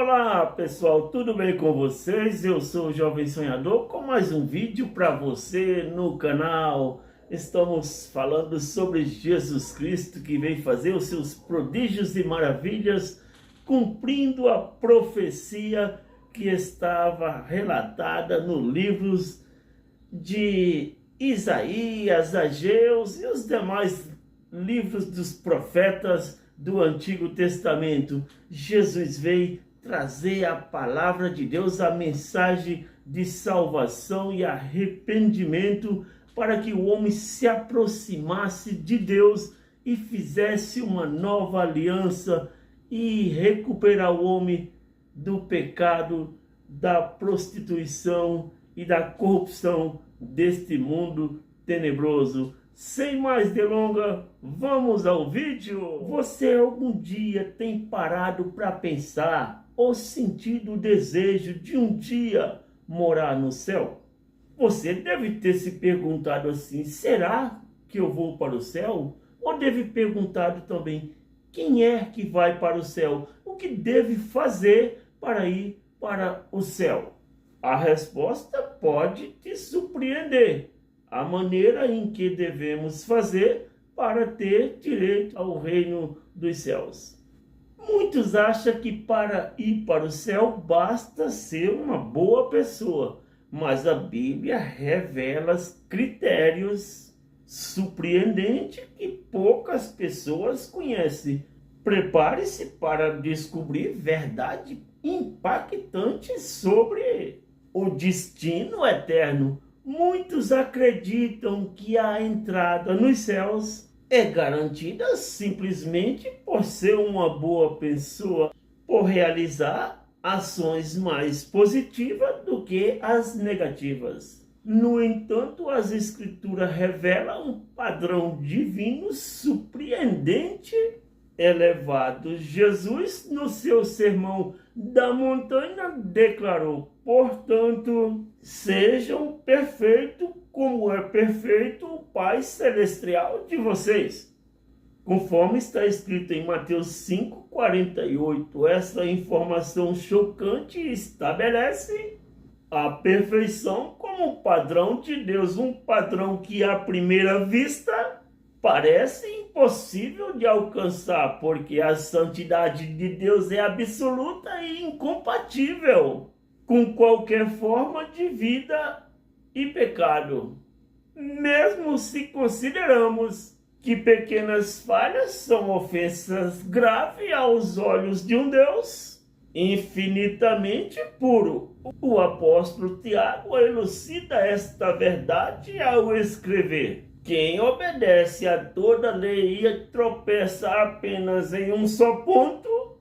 Olá pessoal, tudo bem com vocês? Eu sou o Jovem Sonhador com mais um vídeo para você no canal. Estamos falando sobre Jesus Cristo que veio fazer os seus prodígios e maravilhas, cumprindo a profecia que estava relatada nos livros de Isaías, Ageu e os demais livros dos profetas do Antigo Testamento. Jesus veio trazer a palavra de Deus, a mensagem de salvação e arrependimento, para que o homem se aproximasse de Deus e fizesse uma nova aliança e recuperar o homem do pecado, da prostituição e da corrupção deste mundo tenebroso. Sem mais delongas, vamos ao vídeo. Você algum dia tem parado para pensar ou sentido o desejo de um dia morar no céu? Você deve ter se perguntado assim: será que eu vou para o céu? Ou deve perguntado também: quem é que vai para o céu? O que deve fazer para ir para o céu? A resposta pode te surpreender. A maneira em que devemos fazer para ter direito ao reino dos céus. Muitos acham que para ir para o céu basta ser uma boa pessoa, mas a Bíblia revela critérios surpreendentes que poucas pessoas conhecem. Prepare-se para descobrir verdade impactante sobre o destino eterno. Muitos acreditam que a entrada nos céus é garantida simplesmente por ser uma boa pessoa, por realizar ações mais positivas do que as negativas. No entanto, as Escrituras revelam um padrão divino surpreendente, elevado. Jesus, no seu sermão da montanha, declarou: portanto, sejam perfeitos como é perfeito o Pai Celestial de vocês. Conforme está escrito em Mateus 5,48, essa informação chocante estabelece a perfeição como padrão de Deus, um padrão que à primeira vista parece impossível de alcançar, porque a santidade de Deus é absoluta e incompatível com qualquer forma de vida e pecado. Mesmo se consideramos que pequenas falhas são ofensas graves aos olhos de um Deus infinitamente puro, o apóstolo Tiago elucida esta verdade ao escrever: quem obedece a toda lei e tropeça apenas em um só ponto,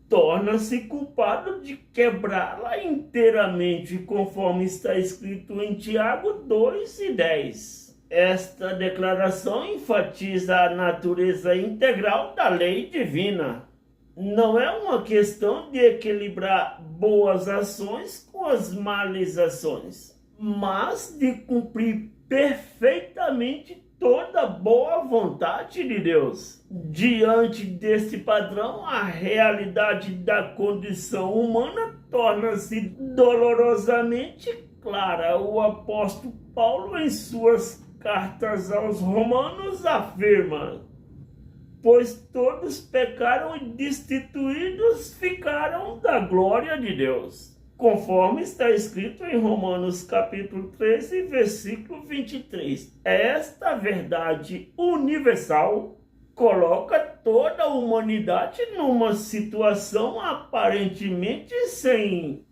torna-se culpado de quebrá-la inteiramente, conforme está escrito em Tiago 2:10. Esta declaração enfatiza a natureza integral da lei divina. Não é uma questão de equilibrar boas ações com as más ações, mas de cumprir perfeitamente toda boa vontade de Deus. Diante deste padrão, a realidade da condição humana torna-se dolorosamente clara. O apóstolo Paulo, em suas cartas aos Romanos, afirma: pois todos pecaram e destituídos ficaram da glória de Deus, conforme está escrito em Romanos capítulo 13, versículo 23. Esta verdade universal coloca toda a humanidade numa situação aparentemente sem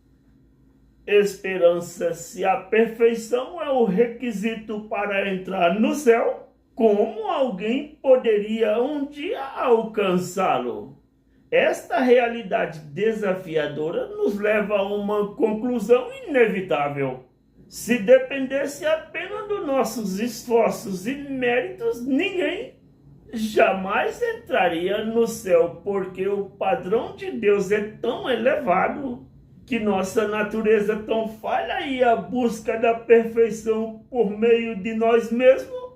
esperança. Se a perfeição é o requisito para entrar no céu, como alguém poderia um dia alcançá-lo? Esta realidade desafiadora nos leva a uma conclusão inevitável. Se dependesse apenas dos nossos esforços e méritos, ninguém jamais entraria no céu, porque o padrão de Deus é tão elevado que nossa natureza tão falha e a busca da perfeição por meio de nós mesmos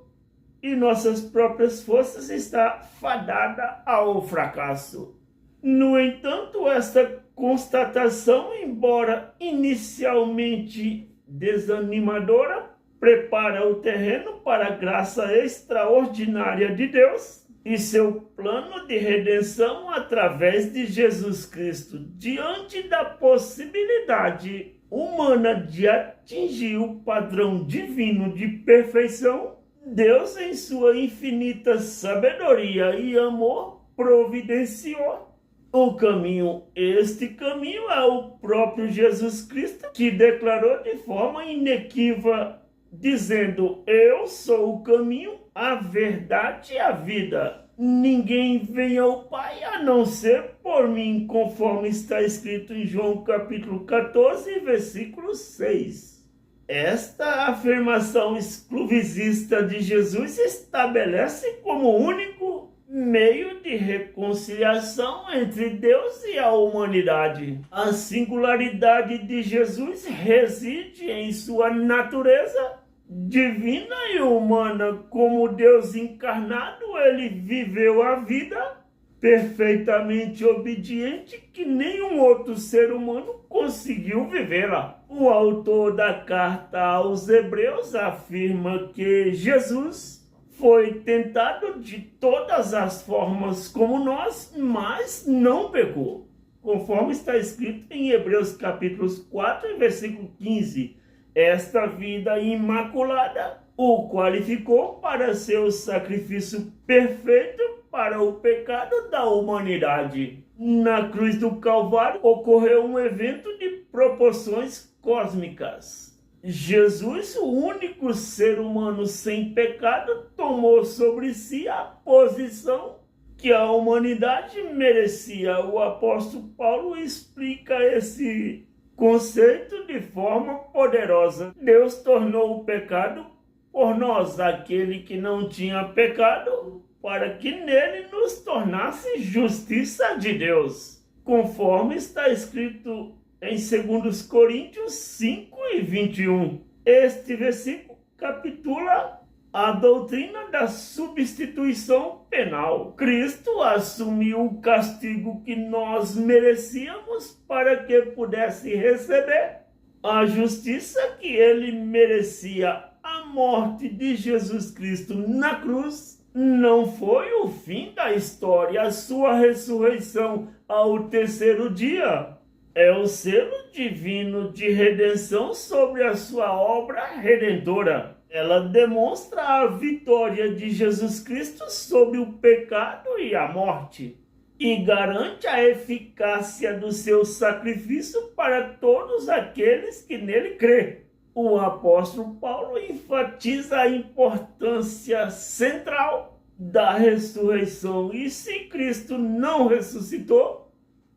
e nossas próprias forças está fadada ao fracasso. No entanto, esta constatação, embora inicialmente desanimadora, prepara o terreno para a graça extraordinária de Deus e seu plano de redenção através de Jesus Cristo, diante da possibilidade humana de atingir o padrão divino de perfeição. Deus, em sua infinita sabedoria e amor, providenciou o caminho. Este caminho é o próprio Jesus Cristo, que declarou de forma inequívoca, dizendo: eu sou o caminho, a verdade e a vida. Ninguém vem ao Pai a não ser por mim, conforme está escrito em João capítulo 14, versículo 6. Esta afirmação exclusivista de Jesus estabelece como único meio de reconciliação entre Deus e a humanidade. A singularidade de Jesus reside em sua natureza divina e humana. Como Deus encarnado, ele viveu a vida perfeitamente obediente que nenhum outro ser humano conseguiu vivê-la. O autor da carta aos Hebreus afirma que Jesus foi tentado de todas as formas como nós, mas não pecou, conforme está escrito em Hebreus capítulos 4, versículo 15. Esta vida imaculada o qualificou para ser o sacrifício perfeito para o pecado da humanidade. Na cruz do Calvário ocorreu um evento de proporções cósmicas. Jesus, o único ser humano sem pecado, tomou sobre si a posição que a humanidade merecia. O apóstolo Paulo explica esse conceito de forma poderosa. Deus tornou o pecado por nós, aquele que não tinha pecado, para que nele nos tornasse justiça de Deus, conforme está escrito em 2 Coríntios 5 e 21. Este versículo capitula a doutrina da substituição penal. Cristo assumiu o castigo que nós merecíamos para que pudesse receber a justiça que ele merecia. A morte de Jesus Cristo na cruz não foi o fim da história. A sua ressurreição ao terceiro dia é o selo divino de redenção sobre a sua obra redentora. Ela demonstra a vitória de Jesus Cristo sobre o pecado e a morte e garante a eficácia do seu sacrifício para todos aqueles que nele crê. O apóstolo Paulo enfatiza a importância central da ressurreição. E se Cristo não ressuscitou,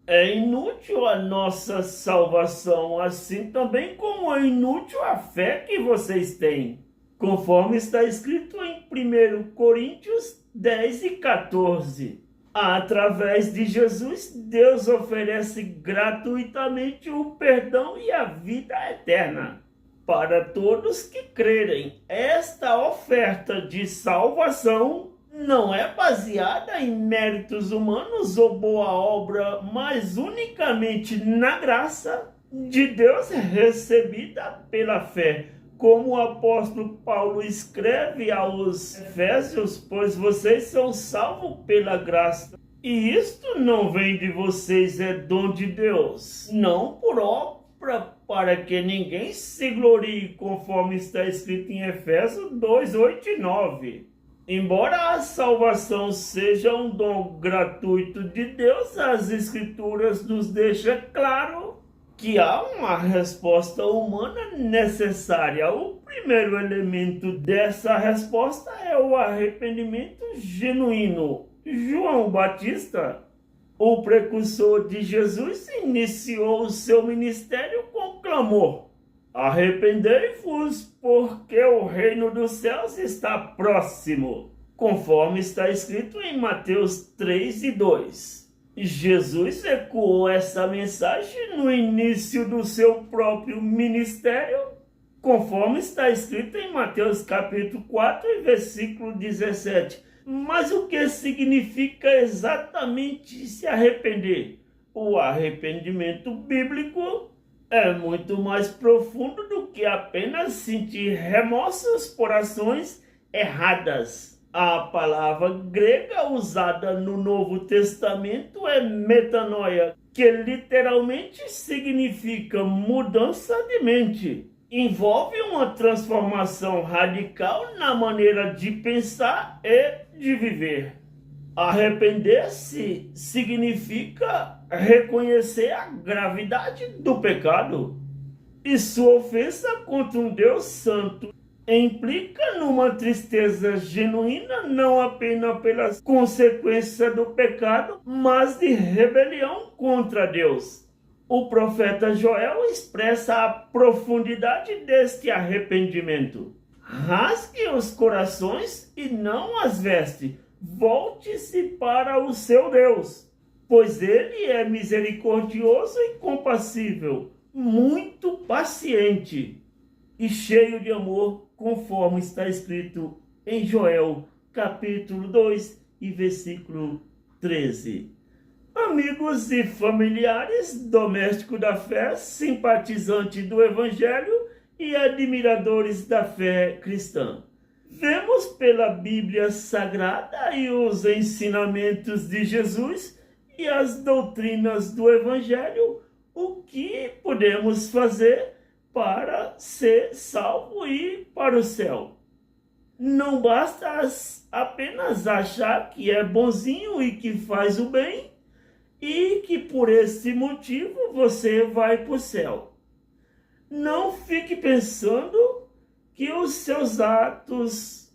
é inútil a nossa salvação, assim também como é inútil a fé que vocês têm, conforme está escrito em 1 Coríntios 10 e 14. Através de Jesus, Deus oferece gratuitamente o perdão e a vida eterna para todos que crerem. Esta oferta de salvação não é baseada em méritos humanos ou boa obra, mas unicamente na graça de Deus recebida pela fé. Como o apóstolo Paulo escreve aos Efésios: pois vocês são salvos pela graça, e isto não vem de vocês, é dom de Deus, não por obra, para que ninguém se glorie, conforme está escrito em Efésios 2, 8 e 9. Embora a salvação seja um dom gratuito de Deus, as Escrituras nos deixam claro que há uma resposta humana necessária. O primeiro elemento dessa resposta é o arrependimento genuíno. João Batista, o precursor de Jesus, iniciou o seu ministério com clamor: arrependei-vos, porque o reino dos céus está próximo, conforme está escrito em Mateus 3 e 2. Jesus ecoou essa mensagem no início do seu próprio ministério, conforme está escrito em Mateus capítulo 4 e versículo 17. Mas o que significa exatamente se arrepender? O arrependimento bíblico é muito mais profundo do que apenas sentir remorsos por ações erradas. A palavra grega usada no Novo Testamento é metanoia, que literalmente significa mudança de mente. Envolve uma transformação radical na maneira de pensar e de viver. Arrepender-se significa reconhecer a gravidade do pecado e sua ofensa contra um Deus santo. Implica numa tristeza genuína, não apenas pelas consequências do pecado, mas de rebelião contra Deus. O profeta Joel expressa a profundidade deste arrependimento. Rasgue os corações e não as vestes. Volte-se para o seu Deus, pois ele é misericordioso e compassível, muito paciente e cheio de amor, conforme está escrito em Joel, capítulo 2 e versículo 13. Amigos e familiares, domésticos da fé, simpatizantes do Evangelho e admiradores da fé cristã. Vemos pela Bíblia Sagrada e os ensinamentos de Jesus e as doutrinas do Evangelho o que podemos fazer para ser salvo e ir para o céu. Não basta apenas achar que é bonzinho e que faz o bem e que por esse motivo você vai para o céu. Não fique pensando que os seus atos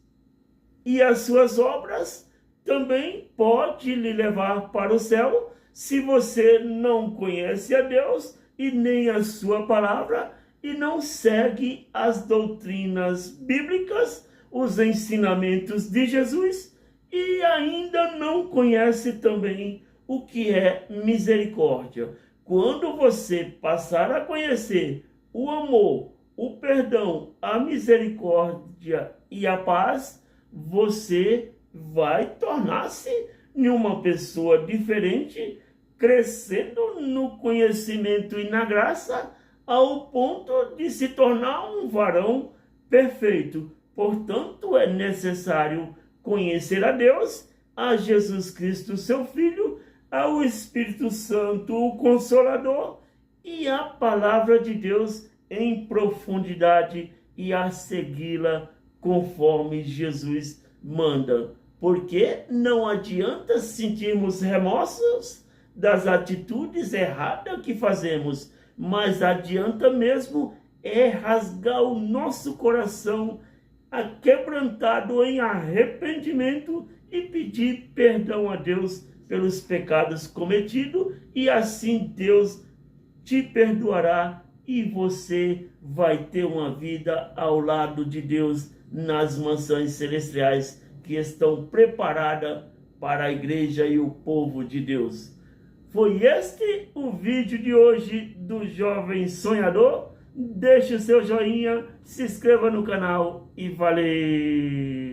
e as suas obras também podem lhe levar para o céu se você não conhece a Deus e nem a sua palavra e não segue as doutrinas bíblicas, os ensinamentos de Jesus e ainda não conhece também o que é misericórdia. Quando você passar a conhecer o amor, o perdão, a misericórdia e a paz, você vai tornar-se uma pessoa diferente, crescendo no conhecimento e na graça, ao ponto de se tornar um varão perfeito. Portanto, é necessário conhecer a Deus, a Jesus Cristo, seu Filho, ao Espírito Santo, o Consolador, e a palavra de Deus em profundidade e a segui-la conforme Jesus manda. Porque não adianta sentirmos remorsos das atitudes erradas que fazemos, mas adianta mesmo é rasgar o nosso coração quebrantado em arrependimento e pedir perdão a Deus pelos pecados cometidos, e assim Deus te perdoará e você vai ter uma vida ao lado de Deus nas mansões celestiais que estão preparadas para a igreja e o povo de Deus. Foi este o vídeo de hoje do Jovem Sonhador. Deixe o seu joinha, se inscreva no canal e valeu!